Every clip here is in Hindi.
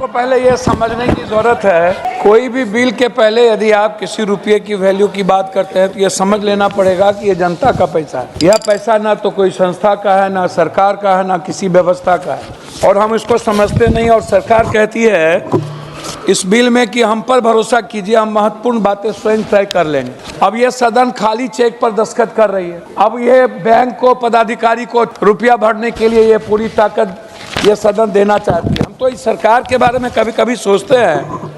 आपको पहले ये समझने की ज़रूरत है, कोई भी बिल के पहले यदि आप किसी रुपये की वैल्यू की बात करते हैं तो ये समझ लेना पड़ेगा कि ये जनता का पैसा है। यह पैसा ना तो कोई संस्था का है, ना सरकार का है, ना किसी व्यवस्था का है, और हम इसको समझते नहीं। और सरकार कहती है इस बिल में कि हम पर भरोसा कीजिए, हम महत्वपूर्ण बातें स्वयं तय कर लेंगे। अब ये सदन खाली चेक पर दस्तखत कर रही है। अब ये बैंक को, पदाधिकारी को रुपया भरने के लिए ये पूरी ताकत ये सदन देना चाहती है। हम तो इस सरकार के बारे में कभी कभी सोचते हैं,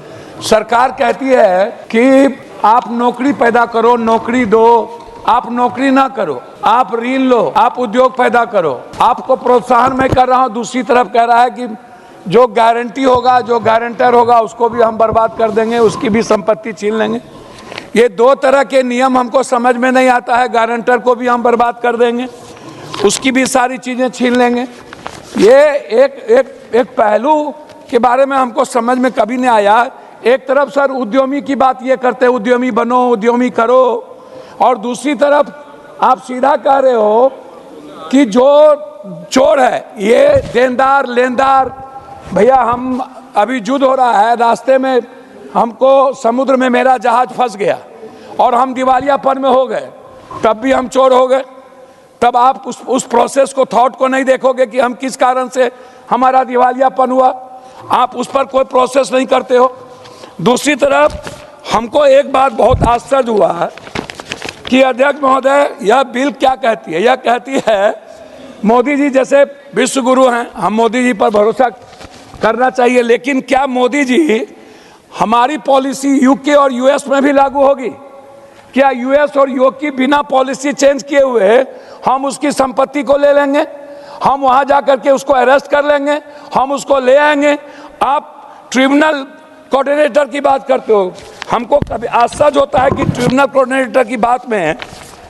सरकार कहती है कि आप नौकरी पैदा करो, नौकरी दो, आप नौकरी ना करो, आप ऋण लो, आप उद्योग पैदा करो, आपको प्रोत्साहन मैं कर रहा हूँ। दूसरी तरफ कह रहा है कि जो गारंटी होगा, जो गारंटर होगा, उसको भी हम बर्बाद कर देंगे, उसकी भी संपत्ति छीन लेंगे। ये दो तरह के नियम हमको समझ में नहीं आता है। गारंटर को भी हम बर्बाद कर देंगे, उसकी भी सारी चीज़ें छीन लेंगे। ये एक पहलू के बारे में हमको समझ में कभी नहीं आया। एक तरफ सर उद्यमी की बात ये करते हैं, उद्यमी बनो, उद्यमी करो, और दूसरी तरफ आप सीधा कह रहे हो कि जो चोर है ये देनदार लेनदार। भैया, हम अभी युद्ध हो रहा है, रास्ते में हमको समुद्र में मेरा जहाज फंस गया और हम दिवालियापन में हो गए, तब भी हम चोर हो गए। तब आप उस प्रोसेस को, थॉट को नहीं देखोगे कि हम किस कारण से हमारा दिवालियापन हुआ। आप उस पर कोई प्रोसेस नहीं करते हो। दूसरी तरफ हमको एक बात बहुत आश्चर्य हुआ है कि अध्यक्ष महोदय यह बिल क्या कहती है। यह कहती है मोदी जी जैसे विश्व गुरु हैं, हम मोदी जी पर भरोसा करना चाहिए, लेकिन क्या मोदी जी हमारी पॉलिसी यूके और यूएस में भी लागू होगी? क्या यूएस और यूके बिना पॉलिसी चेंज किए हुए हम उसकी संपत्ति को ले लेंगे, हम वहां जाकर के उसको अरेस्ट कर लेंगे, हम उसको ले आएंगे? आप ट्रिब्यूनल कोऑर्डिनेटर की बात करते हो। हमको कभी आश्चर्य होता है कि ट्रिब्यूनल कोऑर्डिनेटर की बात में,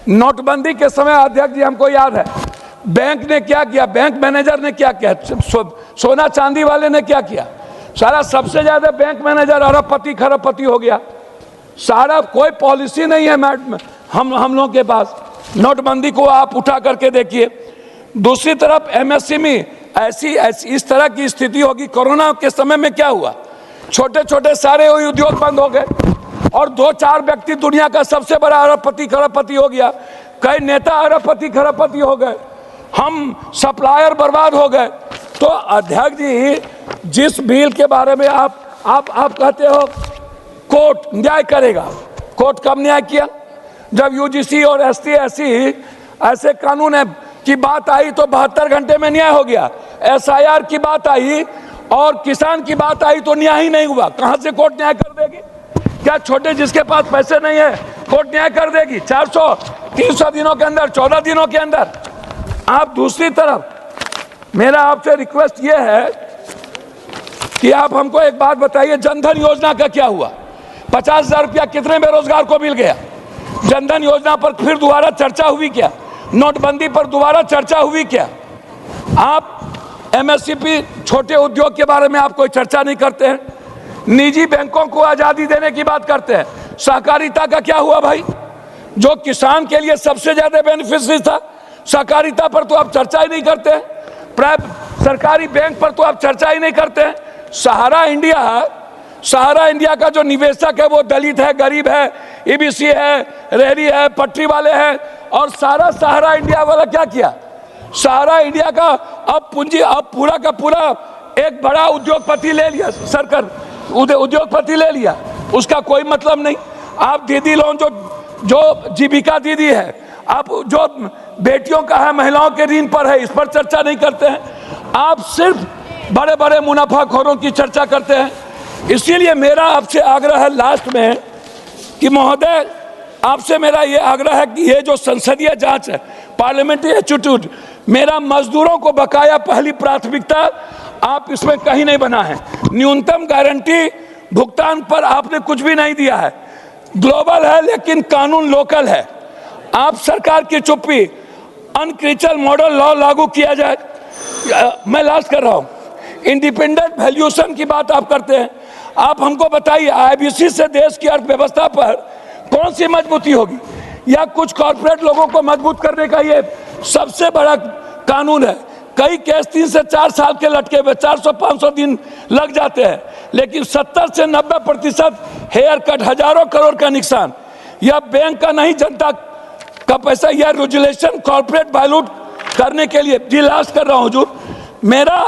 नोटबंदी के समय अध्यक्ष जी हमको याद है बैंक ने क्या किया, बैंक मैनेजर ने क्या किया, सोना चांदी वाले ने क्या किया। सारा सबसे ज्यादा बैंक मैनेजर अरबपति खरबपति हो गया। सारा कोई पॉलिसी नहीं है हम लोगों के पास। नोटबंदी को आप उठा करके देखिए। दूसरी तरफ एमएसएमई, ऐसी इस तरह की स्थिति होगी। कोरोना के समय में क्या हुआ, छोटे छोटे सारे उद्योग बंद हो गए और 2-4 व्यक्ति दुनिया का सबसे बड़ा अरबपति खरबपति हो गया। कई नेता अरबपति खरबपति हो गए, हम सप्लायर बर्बाद हो गए। तो अध्यक्ष जी, जिस बिल के बारे में आप कहते हो कोर्ट न्याय करेगा, कोर्ट कब न्याय किया? जब यूजीसी और एसटी ऐसे कानून की बात आई तो 72 घंटे में न्याय हो गया। एसआईआर की बात आई और किसान की बात आई तो न्याय ही नहीं हुआ। कहां से कोर्ट न्याय कर देगी? क्या छोटे जिसके पास पैसे नहीं है कोर्ट न्याय कर देगी? 400-300 दिनों के अंदर, 14 दिनों के अंदर। आप दूसरी तरफ, मेरा आपसे रिक्वेस्ट ये है कि आप हमको एक बात बताइए, जनधन योजना का क्या हुआ? 50,000 रुपया कितने बेरोजगार को मिल गया? जनधन योजना पर फिर दोबारा चर्चा हुई क्या? नोटबंदी पर दोबारा चर्चा हुई क्या? आप एमएसएमई, छोटे उद्योग के बारे में आप कोई चर्चा नहीं करते हैं। निजी बैंकों को आजादी देने की बात करते हैं। सहकारिता का क्या हुआ भाई? जो किसान के लिए सबसे ज्यादा बेनिफिशियरी था, सहकारिता पर तो आप चर्चा ही नहीं करते हैं। सरकारी बैंक पर तो आप चर्चा ही नहीं करते हैं। सहारा इंडिया का जो निवेशक है वो दलित है, गरीब है, ईबीसी है, रेहड़ी है, पटरी वाले हैं, और सारा सहारा इंडिया वाला क्या किया? सहारा इंडिया का अब पूंजी, अब पूरा का पूरा एक बड़ा उद्योगपति ले लिया, सरकार उद्योगपति ले लिया, उसका कोई मतलब नहीं। आप दीदी लोन जो जीविका दीदी है, आप जो बेटियों का है, महिलाओं के ऋण पर है, इस पर चर्चा नहीं करते हैं। आप सिर्फ बड़े बड़े मुनाफाखोरों की चर्चा करते हैं। इसीलिए मेरा आपसे आग्रह है लास्ट में कि महोदय, आपसे मेरा ये आग्रह है कि ये जो संसदीय जांच है, पार्लियामेंट्री एटीट्यूड, मेरा मजदूरों को बकाया पहली प्राथमिकता आप इसमें कहीं नहीं बना है। न्यूनतम गारंटी भुगतान पर आपने कुछ भी नहीं दिया है। ग्लोबल है लेकिन कानून लोकल है। आप सरकार की चुप्पी, अनक्रिचल मॉडल लॉ लागू किया जाए। मैं लास्ट कर रहा हूं, इंडिपेंडेंट वैल्यूएशन की बात आप करते हैं। आप हमको बताइए, आईबीसी से देश की अर्थव्यवस्था पर कौन सी मजबूती होगी? या कुछ कॉर्पोरेट लोगों को मजबूत करने का ये सबसे बड़ा कानून है। कई केस 3 से 4 साल के लटके हुए, 400-500 दिन लग जाते हैं, लेकिन 70 से 90% हेयर कट, हजारों करोड़ का नुकसान। यह बैंक का नहीं, जनता का पैसा। यह रेगुलेशन कॉर्पोरेट वायलेट करने के लिए। जी लास्ट कर रहा हूं हुजूर, मेरा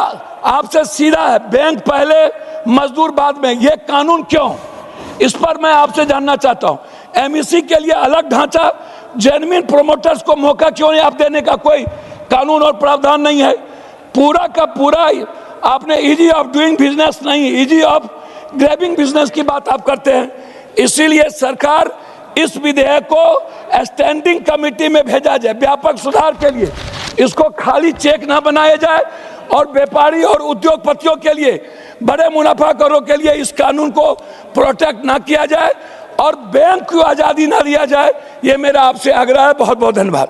आपसे सीधा है, बैंक पहले मजदूर बाद में, यह कानून क्यों? इस पर मैं आपसे जानना चाहता हूं। एमईसी के लिए अलग ढांचा, जेन्युइन प्रोमोटर्स को मौका क्यों नहीं आप देने का कोई कानून और प्रावधान नहीं है? पूरा का पूरा आपने इजी ऑफ डूइंग बिजनेस नहीं, इजी ऑफ ग्रैबिंग बिजनेस की बात आप करते हैं। इसीलिए सरकार इस विधेयक को स्टैंडिंग कमेटी में भेजा जाए व्यापक सुधार के लिए। इसको खाली चेक ना बनाया जाए और व्यापारी और उद्योगपतियों के लिए, बड़े मुनाफाखोरों के लिए इस कानून को प्रोटेक्ट ना किया जाए और बैंक को आज़ादी ना दिया जाए। ये मेरा आपसे आग्रह है। बहुत बहुत धन्यवाद।